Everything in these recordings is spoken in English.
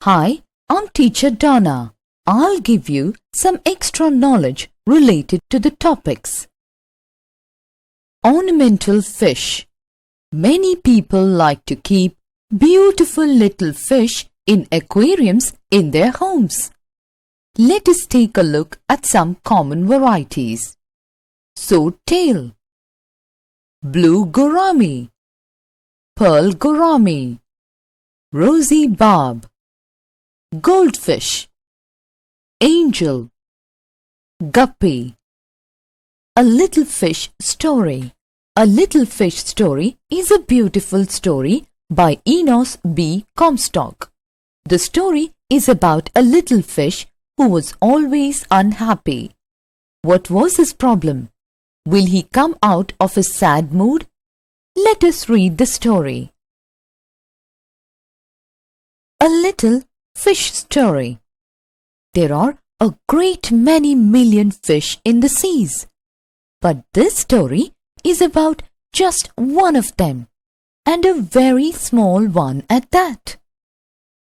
Hi, I'm Teacher Donna. I'll give you some extra knowledge related to the topics. Ornamental fish. Many people like to keep beautiful little fish in aquariums in their homes. Let us take a look at some common varieties. Swordtail, blue gourami, pearl gourami, rosy barb, goldfish, angel, guppy. A Little Fish Story. A Little Fish Story is a beautiful story by Enos B. Comstock. The story is about a little fish who was always unhappy. What was his problem? Will he come out of his sad mood? Let us read the story. A Little Fish Story. There are a great many million fish in the seas. But this story is about just one of them, and a very small one at that.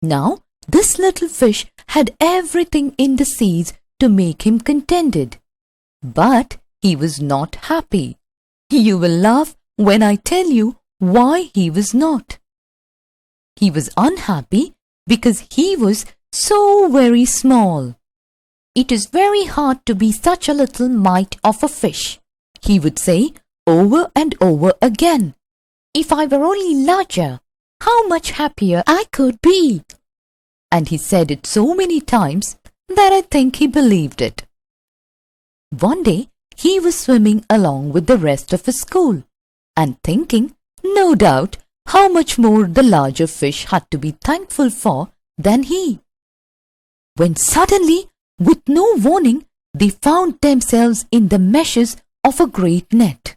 Now, this little fish had everything in the seas to make him contented. But he was not happy. You will laugh when I tell you why he was not. He was unhappy because he was so very small. It is very hard to be such a little mite of a fish, he would say over and over again. If I were only larger, how much happier I could be. And he said it so many times that I think he believed it. One day, he was swimming along with the rest of his school and thinking, no doubt, how much more the larger fish had to be thankful for than he. When suddenly, with no warning, they found themselves in the meshes of a great net.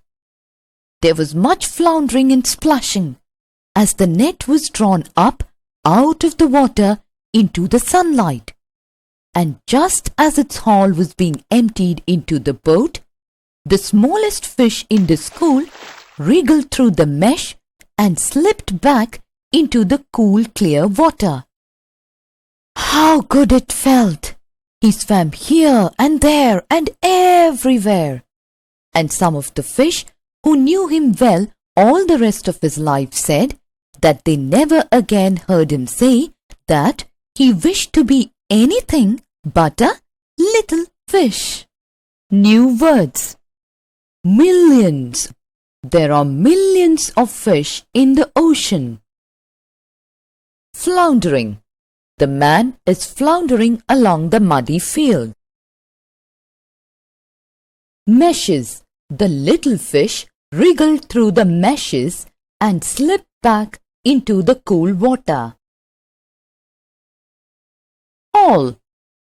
There was much floundering and splashing as the net was drawn up out of the water into the sunlight. And just as its haul was being emptied into the boat, the smallest fish in the school wriggled through the mesh and slipped back into the cool, clear water. How good it felt! He swam here and there and everywhere. And some of the fish who knew him well all the rest of his life said that they never again heard him say that he wished to be anything but a little fish. New words. Millions. There are millions of fish in the ocean. Floundering. The man is floundering along the muddy field. Meshes. The little fish wriggled through the meshes and slipped back into the cool water. Haul.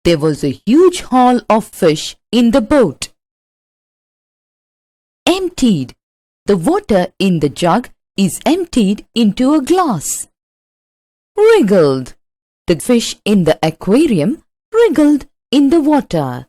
There was a huge haul of fish in the boat. Emptied. The water in the jug is emptied into a glass. Wriggled. The fish in the aquarium wriggled in the water.